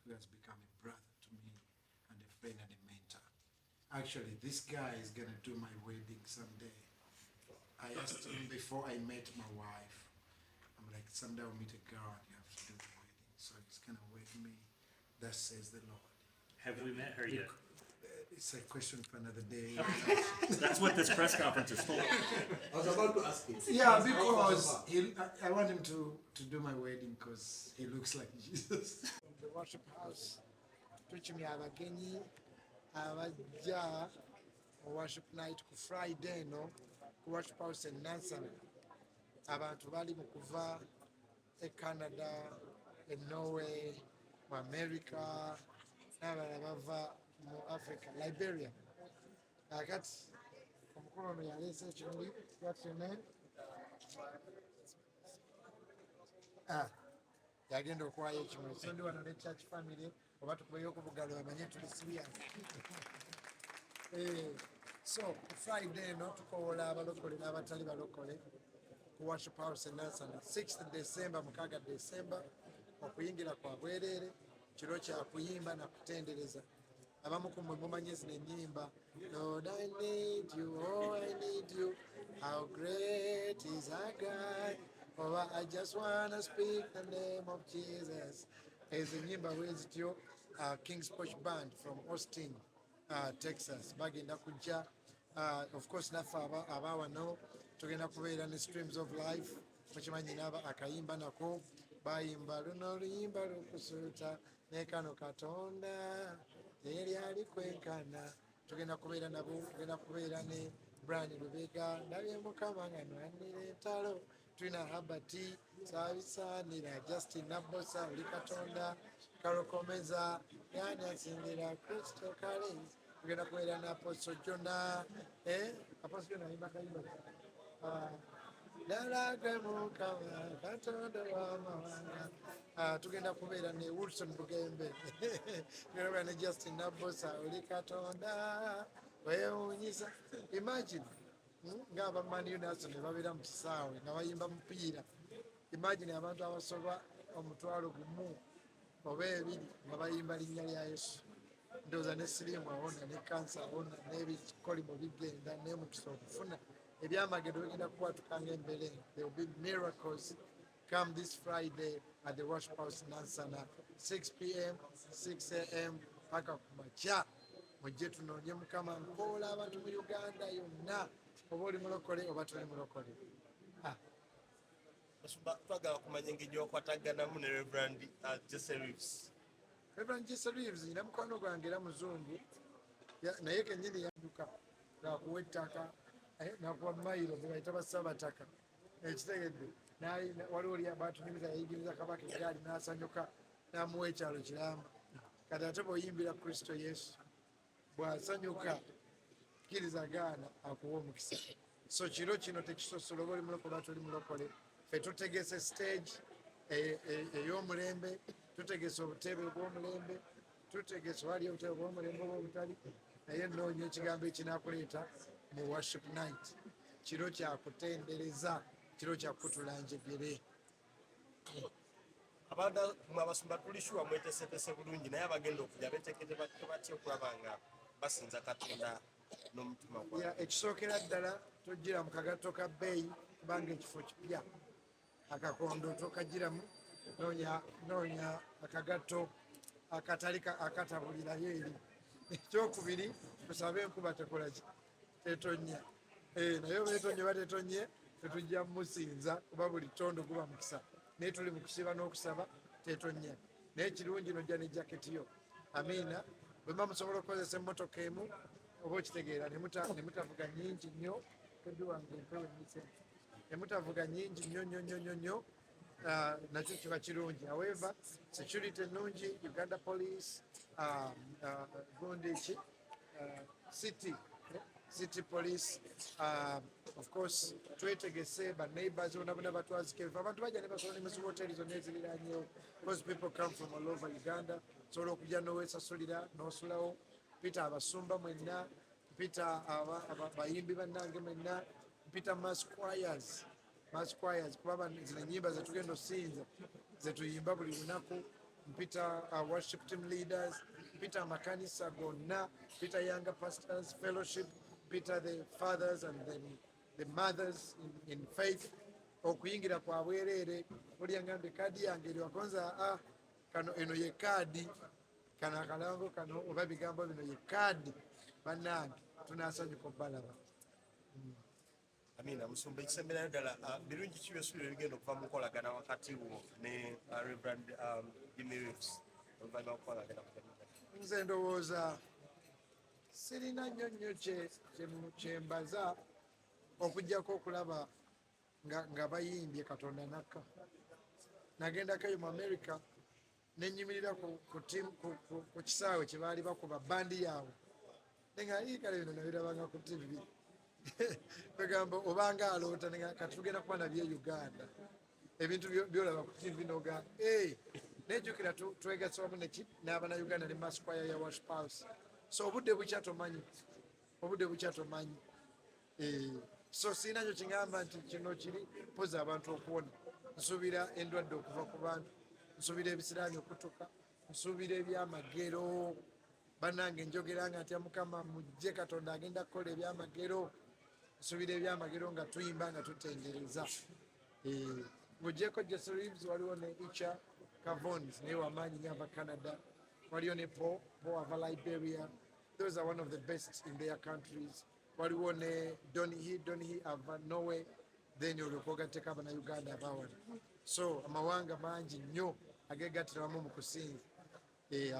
who has become a brother to me and a friend and a mentor. Actually, this guy is going to do my wedding someday. I asked him before I met my wife. I'm like, someday I'll meet a girl and you have to do the wedding. So he's going to wed me. That says the Lord. Have we met her yet? It's a question for another day. That's what this press conference is for. I was about to ask it. Yeah, because I want him to do my wedding because he looks like Jesus. The worship house, preaching abagenyi abajja worship night ku Friday no ku worship house in Nansana. Abantu bali mu kuva e Canada, e Norway, mu America, n'abalala bava mu Africa, Liberia. Kakati omukulu ono yaleese ekimuli, what's your name? Yagenda okuwayo ekimuli. So ndi wano ne church family oba tukubeyo ku bugalo bamanye tuli serious. So ku Friday no tukowola abalokole n'abatali balokole ku worship house in Nansana 6th December mukaga December okuyingira kwa bwerere kiro kya kuyimba na kutendereza abamu ku mmwe mumanyi zino ennyimba Lord I need you, oh I need you, how great is our God, oh I just wanna speak the name of Jesus. Ezo ennyimba bwezityo King's Posh Band from Austin, Texas bagenda kujja of course naffe abawano tugenda kubeera ne Streams of Life mukimanyi naba akayimba nako bayimba luno oluyimba lukusuuta ne kano Katonda eri ali kwenkana. Tugenda kubeera nabo, tugenda kubeera ne Brian Lubega ndabye Mukama nga nwanira entalo, tulina Habati Sabisaanira, Justin Nabosa oli Katonda, Kalokomeza yani asingira Kristo kale. Tugenda kubeera ne Apostle Jona, Apostle Jona ayimba kayimba Dalagwe Mukama Katonda w'amawanga. Tugenda kubeera ne Wilson Bugembe, tugenda kubeera ne Justin Nabosa oli Katonda weewuunyisa. Imagine ng'aba Man United ne babeera mu Kisaawe nga bayimba mupiira. Imagine abantu abasoba 1,000 oba 2 nga bayimba linnya lya Yesu. Ndowooza ne siriimu awona, ne kansa awona, n'ebikolimo bigenda, n'emukisa okufuna. Ebyamagero bigenda kukwatukanga embeera. There will be miracles come this Friday at the worship house Nansana 6 p.m. 6 a.m. paka ku makya. Mujje tunoonye Mukama. Nkoola abantu mu Uganda yonna oba oli mulokole oba toli mulokole. Twagala kumanya engeri okwataganamu ne Reverend Jesse Reeves. Reverend Jesse Reeves yina mukwano gwange era muzungu naye kennyini yanduka ng'akuwa ettaka nakuwa mayiro ge bayita bassabataka ekitegedde waliwo oli abatunyumiza yayigiriza kabaka egaali n'asanyuka n'amuwa ekyalo kiramba. Kati ate bw'oyimbira Kristo Yesu bw'asanyuka kkiriza gaana akuwa omukisa. So kiro kino tekisosola oba oli mulokole oba toli mulokole. Ffe tutegese stage ey'omulembe, tutegese obutebe obw'omulembe, tutegese wali obutebe obw'omulembe oba obutali, naye nnoonya ekigambo ekinaakuleeta mu worship night. Kiro kyakutendereza, kiro kyakutula njegere. Abantu mwe abasumba tulishuwa mwetesetese bulungi naye abagenda okujja beetekedde batya okulaba nga basinza Katonda n'omutima gwabwe. Ekisookera ddala tojjira mu kagato ka bbeeyi kubanga ekifo kipya. Akakondo tokagiramu, noonya akagato akatali akatabulirayo eri. Ekyokubiri tusabe enkuba tekola ki tetonnya. Naye oba etonnya oba tetonye tetujja musinza kuba buli tondo guba mukisa. Naye tuli mu kusiba n'okusaba tetonnya. Naye kirungi nojja ne jaketi yo. Amiina. Bwe muba musobola okukozesa emmotoka emu oba okitegeera ne mutavuga nnyingi nnyo toddi wange empewo emisente. Emutavuga nyingi nnyo nakyo kiba kirungi. However, security ennungi, Uganda Police, gundi ki city police, of course twetegese ba neighbors bonna batwazike. Abantu bajja ne basobola ne mu hoteli zonna eziriraanyeewo because people come from all over Uganda. Sobola okujja n'oweesasulira n'osulawo. Mpita abasumba mwenna, mpita abayimbi bannange mwenna, mpita mass choirs kuba zino ennyimba zetugenda osinza zetuyimba buli lunaku mpita worship team leaders, mpita amakanisa gonna, mpita younger pastors, fellowship, mpita the fathers and the mothers in faith. Okuyingira kwa bwerere oli angambye kaadi yange eri wakonza kano eno ye kaadi kano akalango kano oba bigambo bino ye kaadi bannange tunasanyuka obalaba. Amina musumba ekisemberayo ddala birungi ki byesuubira ebigenda okuva mu nkolagana wakati wo ne Reverend Jimmy Reeves oluvannyuma lw'okukolagana Nze ndowooza sirina nnyo kyembaza okuggyako okulaba nga bayimbye Katonda nakka. Nagendakayo mu America nenyimirira ku Kisaawe kye baali bakuba bandi yaabwe nenga kale bino nabirabanga ku TV bagamba obanga aloota kati tugenda kuba nabye Uganda ebintu byolaba ku TV noga nejjukira twegasse wamu n'Abannayuganda ne Masquire ya Worship House. So obudde bukyatomanyi so siina kyo kingamba nti kino kiri poza abantu okuwona. Nsuubira endwadde okuva ku bantu, nsuubira ebisiraani okutuka, nsuubira ebyamagero. Bannange njogera nga ntya Mukama mujje Katonda agenda kukola ebyamagero. Nsuubira ebyamagero nga tuyimba nga tutendereza. Ng'oggyeko Jesse Reeves waliwo ne Icha Cavons naye wamaanyi nnyo ava Canada. Waliwo ne Paul ava Liberia. Those are one of the best in their countries. Waliwo ne Donny ava Norway. Then olyoka ogatteko Abannayuganda abawala. So amawanga mangi nnyo ageegattira wamu mu kusinza.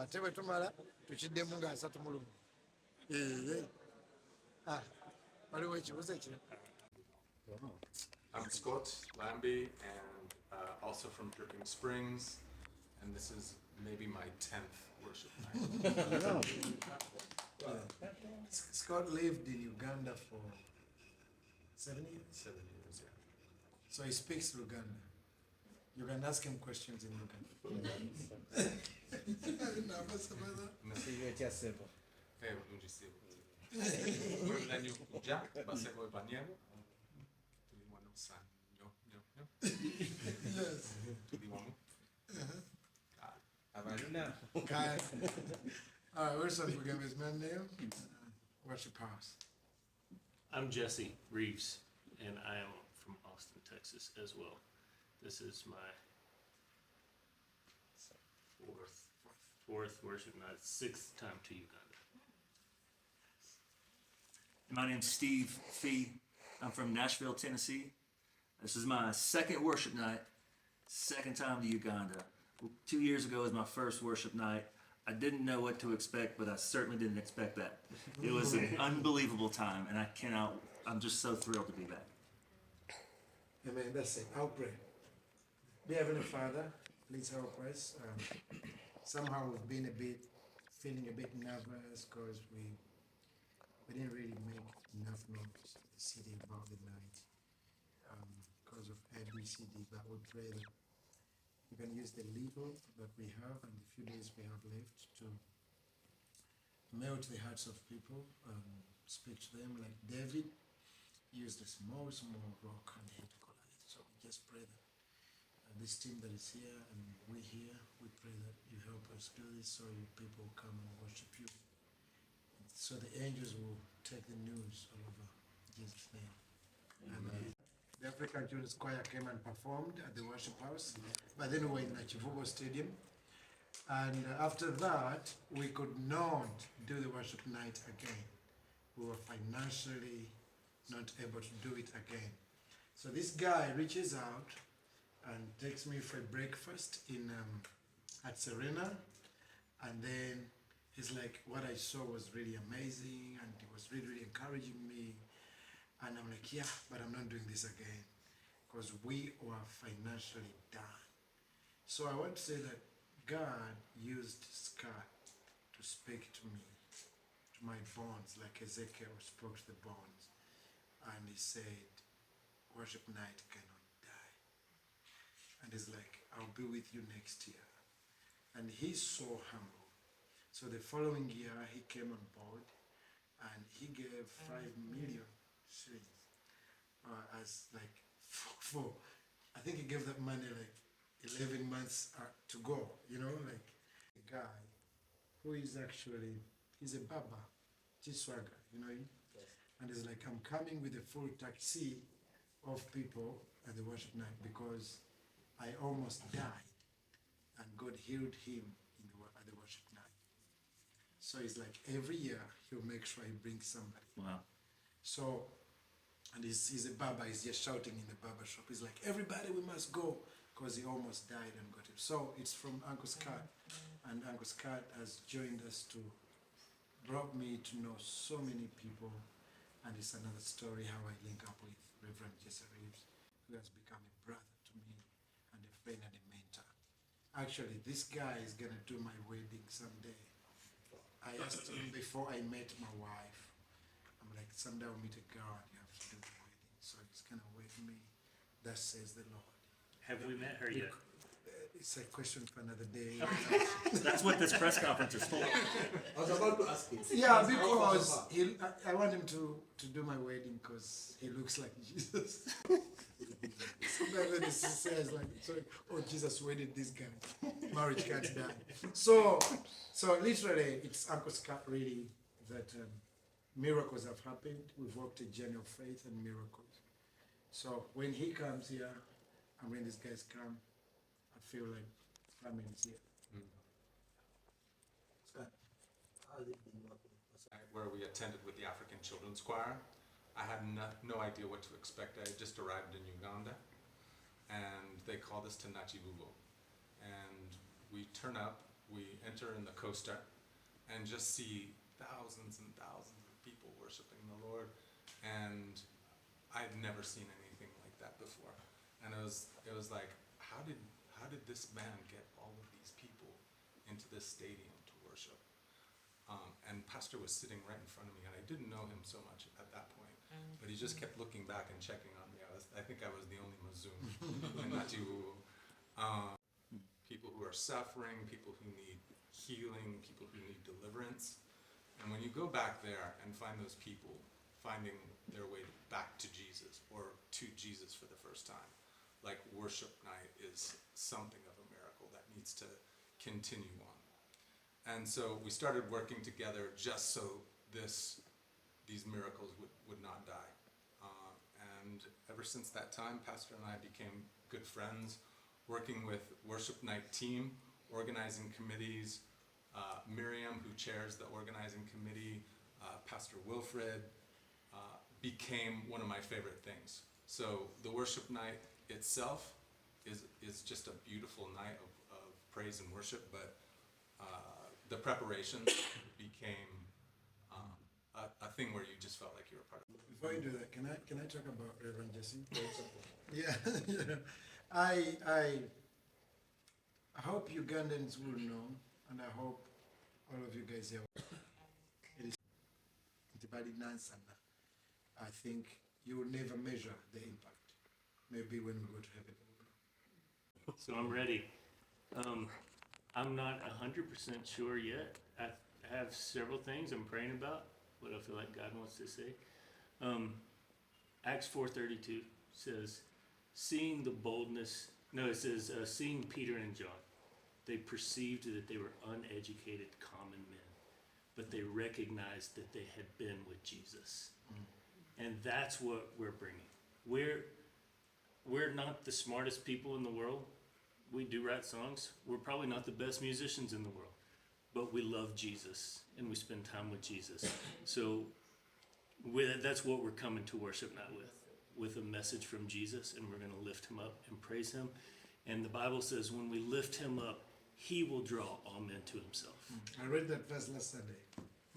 Ate bwe tumala tukiddemu nga 31. Waliwo ekibuzo ekirala. I'm Scott Lambie and also from Dripping Springs, and this is maybe my 10th worship night. Scott lived in Uganda for 7 years. 7 years, yeah. So he speaks Luganda. You can ask him questions in Luganda. Mwenye kuja, basi kwa panyemo. Tulimwano sana. Yes. Tulimwano. Kai. All right, where's some Bugembe's man name? Worship House. I'm Jesse Reeves, and I am from Austin, Texas as well. This is my fourth worship night, 6th time to Uganda. My name's Steve Fee. I'm from Nashville, Tennessee. This is my 2nd worship night, 2nd time to Uganda. 2 years ago was my first worship night. I didn't know what to expect, but I certainly didn't expect that. It was an unbelievable time, and I'm just so thrilled to be back. Amen. That's it. I'll pray. Dear Heavenly Father, please help us. Somehow we've been feeling a bit nervous because we didn't really make enough noise to the city about the night because of ABCD, but we pray that we can use the little that we have and the few days we have left to melt the hearts of people, speak to them like David used a small rock and hit Goliath. So we just pray that this team that is here and we here, we pray that you help us do this so your people come and worship you. So the angels will take the news all over Jesus' name. And the African Children's Choir came and performed at the worship house, but then we were in Chivugo Stadium. And after that, we could not do the worship night again. We were financially not able to do it again. So this guy reaches out and takes me for breakfast at Serena, and then he's like, what I saw was really amazing, and he was really encouraging me. And I'm like, yeah, but I'm not doing this again because we were financially done. So I want to say that God used Scott to speak to me, to my bones, like Ezekiel spoke to the bones. And he said, worship night cannot die. And he's like, I'll be with you next year. And he's so humble. So the following year, he came on board and he gave 5 million shillings as like I think he gave that money like 11 months to go, you know, like a guy who is actually, he's a baba, Kisaawe, you know, and it's like, I'm coming with a full taxi of people at the worship night because I almost died and God healed him at the worship night. So it's like every year he'll make sure he brings somebody. Wow. So, and he's a barber, he's just shouting in the barber shop. He's like, everybody, we must go, because he almost died and got him. So it's from Uncle Scott, and Uncle Scott has joined us to, brought me to know so many people, and it's another story how I link up with Reverend Jesse Reeves, who has become a brother to me, and a friend and a mentor. Actually, this guy is gonna do my wedding someday. I asked him before I met my wife, I'm like, someday I'll meet a girl and you have to do the wedding. So he's gonna wed me. That says the Lord. Have we met her yet? It's a question for another day. That's what this press conference is for. I was about to ask you. Yeah, because I want him to do my wedding because he looks like Jesus. Sometimes when he says like, sorry, oh, Jesus wedded this guy. Marriage can't die. So literally, it's Uncle Scott really that miracles have happened. We've walked a journey of faith and miracles. So when he comes here, and when these guys come, I feel like family is here. Where we attended with the African Children's Choir. I had no idea what to expect. I had just arrived in Uganda, and they called us to Nachivugo. And we turn up, we enter in the coaster, and just see thousands and thousands of people worshiping the Lord. And I'd never seen anything like that before. And it was like, how did this man get all of these people into this stadium to worship? And Pastor was sitting right in front of me, and I didn't know him so much at that point, but he just kept looking back and checking on me. I think I was the only Muzungu in Nachivugo. People who are suffering, people who need healing, people who need deliverance. And when you go back there and find those people finding their way back to Jesus, or to Jesus for the first time, like worship night is something of a miracle that needs to continue on. And so we started working together just so these miracles would not die. And ever since that time, Pastor and I became good friends, working with worship night team, organizing committees, Miriam, who chairs the organizing committee, Pastor Wilfred, became one of my favorite things. So the worship night itself is just a beautiful night of praise and worship, but the preparation became a thing where you just felt like you were part of it. Before you do that, can I talk about Reverend Jesse? Yeah, yeah. I hope Ugandans will know, and I hope all of you guys here. It is Entebbe Nansana. I think you will never measure the impact. Maybe when we go to heaven. So I'm ready. I'm not 100% sure yet. I have several things I'm praying about, what I feel like God wants to say. Acts 4:32 says, seeing Peter and John, they perceived that they were uneducated common men, but they recognized that they had been with Jesus. And that's what we're bringing. We're not the smartest people in the world. We do write songs. We're probably not the best musicians in the world, but we love Jesus and we spend time with Jesus. So that's what we're coming to worship night with a message from Jesus, and we're going to lift him up and praise him. And the Bible says when we lift him up, he will draw all men to himself. I read that verse last Sunday.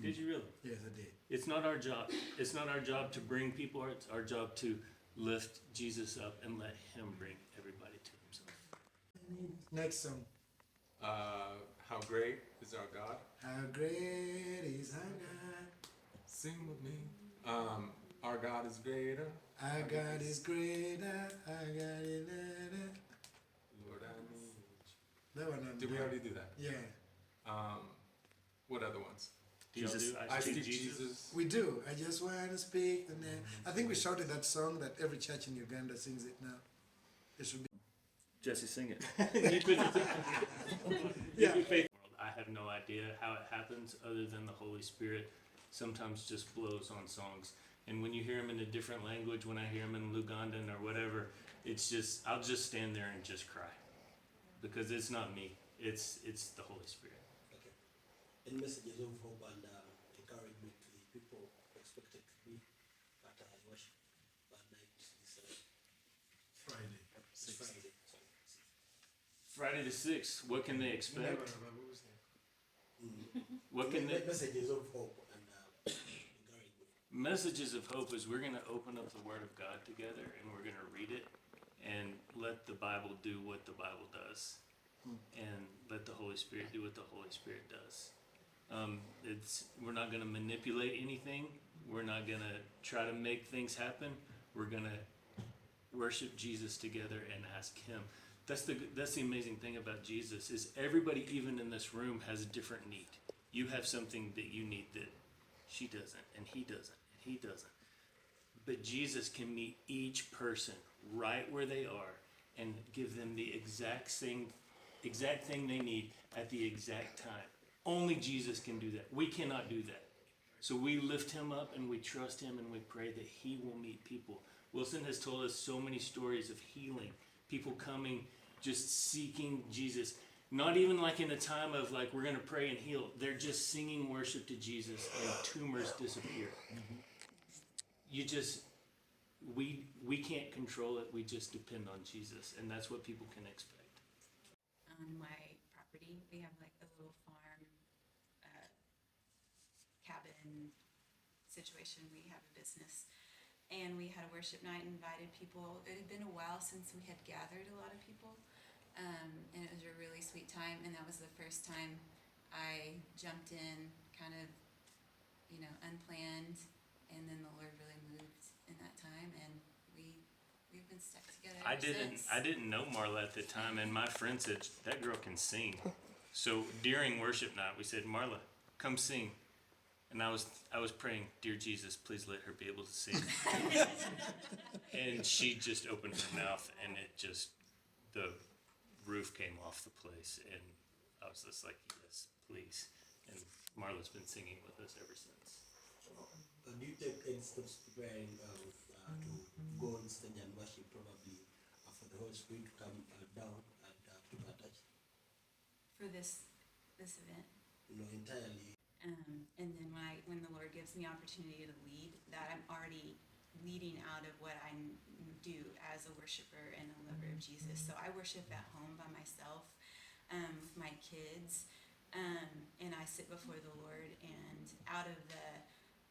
Did you really? Yes, I did. It's not our job. It's not our job to bring people. It's our job to lift Jesus up and let him bring everybody to himself. Next song. How great is our God? How great is our God? Sing with me. Our God is greater. Our God is greater. Our God is greater. Lord, I need you. That one. Did we already do that? Yeah. What other ones? Do y'all do I Speak Jesus. We do. I just want to speak the name. I think we shouted that song that every church in Uganda sings it now. It should be. Jesse, sing it. I have no idea how it happens other than the Holy Spirit sometimes just blows on songs. And when you hear them in a different language, when I hear them in Lugandan or whatever, it's just, I'll just stand there and just cry. Because it's not me, it's the Holy Spirit. Okay. Any messages of hope and encouragement to the people expected to be at worship that night this Friday. Friday. Friday the 6th, what can they expect? What can they... Messages of hope and encouragement. Messages of hope is we're going to open up the Word of God together and we're going to read it and let the Bible do what the Bible does and let the Holy Spirit do what the Holy Spirit does. We're not going to manipulate anything. We're not going to try to make things happen. We're going to worship Jesus together and ask Him. That's the amazing thing about Jesus is everybody, even in this room, has a different need. You have something that you need that she doesn't, and he doesn't, and he doesn't. But Jesus can meet each person right where they are and give them the exact thing they need at the exact time. Only Jesus can do that. We cannot do that. So we lift him up and we trust him and we pray that he will meet people. Wilson has told us so many stories of healing. People coming, just seeking Jesus. Not even like in a time of like, we're going to pray and heal. They're just singing worship to Jesus and tumors disappear. We can't control it. We just depend on Jesus. And that's what people can expect. On my property, we have like a little farm, cabin situation. We have a business. And we had a worship night and invited people. It had been a while since we had gathered a lot of people. And it was a really sweet time. And that was the first time I jumped in kind of, unplanned. And then the Lord really moved in that time. And we've been stuck together ever since. I didn't know Marla at the time. And my friend said, that girl can sing. So during worship night, we said, Marla, come sing. And I was praying, dear Jesus, please let her be able to sing. And she just opened her mouth and the roof came off the place. And I was just like, yes, please. And Marla's been singing with us ever since. Do you take any steps preparing to go on stage and worship probably for the Holy Spirit to come down and people attach? For this event. Entirely. And then when the Lord gives me opportunity to lead, that I'm already leading out of what I do as a worshiper and a lover of Jesus. So I worship at home by myself with my kids, and I sit before the Lord, and out of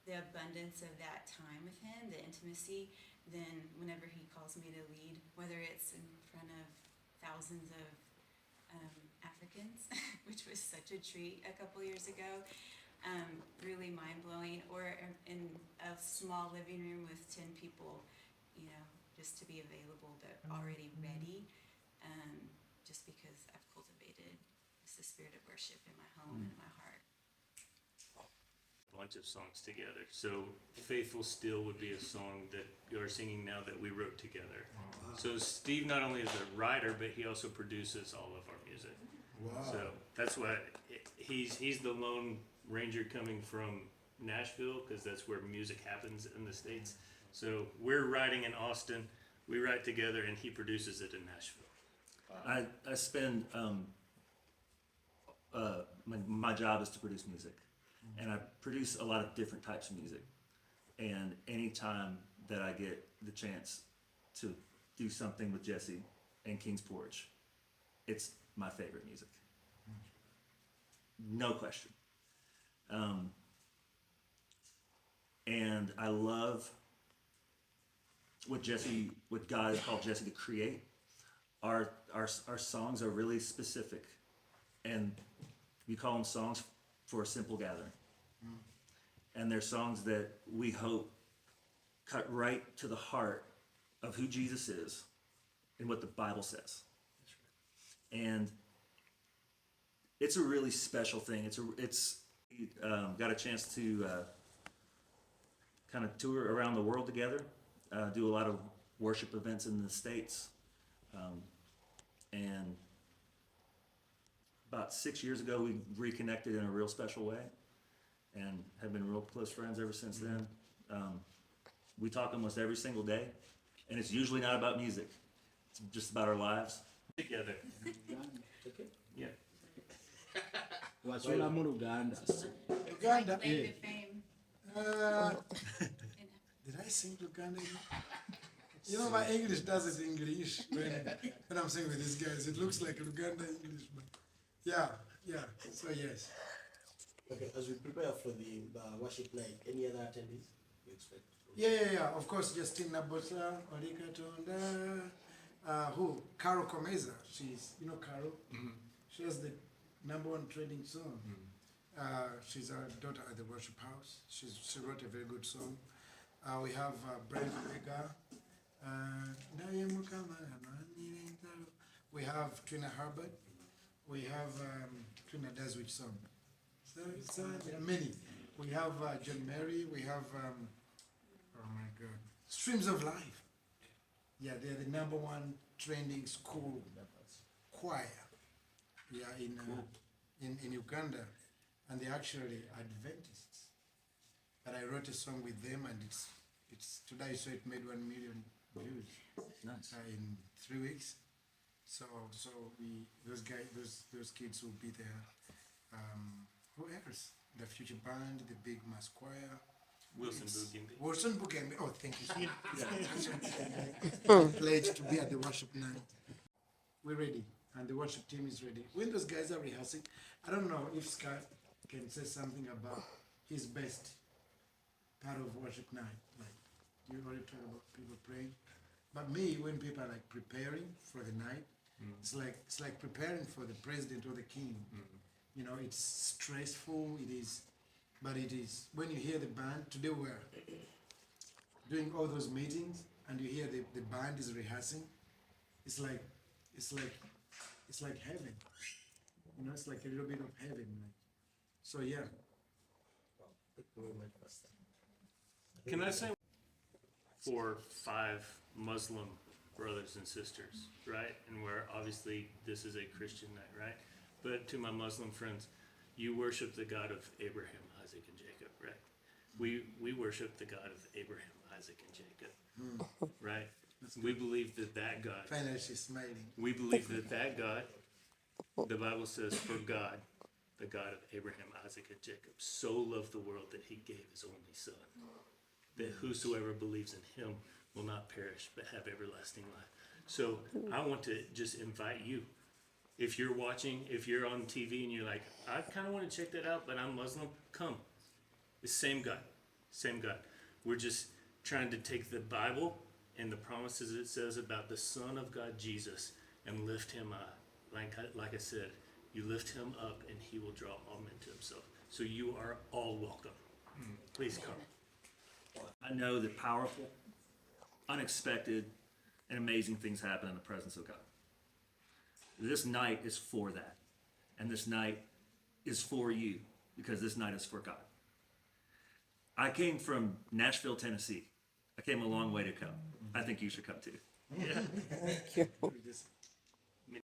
the abundance of that time with him, the intimacy, then whenever he calls me to lead, whether it's in front of thousands of Africans, which was such a treat a couple years ago, really mind-blowing, or in a small living room with 10 people, just to be available but already ready, just because I've cultivated the spirit of worship in my home and in my heart. Bunch of songs together. So Faithful Still would be a song that you're singing now that we wrote together. So Steve not only is a writer, but he also produces all of our music. Wow. So that's why he's the lone ranger coming from Nashville, because that's where music happens in the States. So we're writing in Austin, we write together, and he produces it in Nashville. I spend my job is to produce music, and I produce a lot of different types of music. And anytime that I get the chance to do something with Jesse and King's Porch, it's my favorite music, no question. And I love what God has called Jesse to create. Our songs are really specific, and we call them songs for a simple gathering. And they're songs that we hope cut right to the heart of who Jesus is and what the Bible says. And it's a really special thing. It's got a chance to kind of tour around the world together, do a lot of worship events in the States. And about 6 years ago, we reconnected in a real special way and have been real close friends ever since then. We talk almost every single day, and it's usually not about music. It's just about our lives. Together. Okay. Yeah. Waswela mu Uganda. Uganda. Claim to fame. Did I sing Luganda? You know, my English does it English when I'm singing with these guys. It looks like Luganda English, but yeah. So yes. Okay, as we prepare for the worship night, any other attendees you expect? Yeah. Of course, Justina Bosa, Marika Tonda, who? Carol Comeza. She's, you know, Carol. She has the #1 trending song. She's our daughter at the worship house. She wrote a very good song. We have Brian Gwayagala. We have Trina Herbert. We have Trina does which song? So there are many. We have John Mary. We have oh my God, Streams of Life. Yeah, they're the #1 trending school choir. Yeah, in Uganda, and they're actually Adventists. But I wrote a song with them, and it's today, so it made 1 million views. Nice. In 3 weeks. So those those kids will be there. Who else? The Future Band, the Big Mass Choir. Wilson Bugembe. Wilson Bugembe. Oh, thank you. Pledged to be at the worship night. We're ready, and the worship team is ready. When those guys are rehearsing, I don't know if Scott can say something about his best part of worship night. Like, you already talked about people praying, but me, when people are like preparing for the night, it's like preparing for the president or the king. You know, it's stressful. It is, but it is when you hear the band. Today we're doing all those meetings, and you hear the band is rehearsing. It's like heaven. You know, it's like a little bit of heaven. Like, so yeah. Thank you very much, Pastor. Can I say 4, 5 Muslim brothers and sisters, right? And where obviously this is a Christian night, right? But to my Muslim friends, you worship the God of Abraham, Isaac, and Jacob, right? We worship the God of Abraham, Isaac, and Jacob, right? We believe that God. Finally, she's smiling. We believe that God, the Bible says, for God, the God of Abraham, Isaac, and Jacob, so loved the world that he gave his only son, that whosoever believes in him will not perish but have everlasting life. So I want to just invite you, if you're watching, if you're on TV and you're like, I kind of want to check that out, but I'm Muslim, come. It's same God. We're just trying to take the Bible and the promises it says about the Son of God, Jesus, and lift him up. Like I said, you lift him up and he will draw all men to himself. So you are all welcome. Please come. I know that powerful, unexpected, and amazing things happen in the presence of God. This night is for that. And this night is for you, because this night is for God. I came from Nashville, Tennessee. I came a long way to come. I think you should come too. Yeah. We just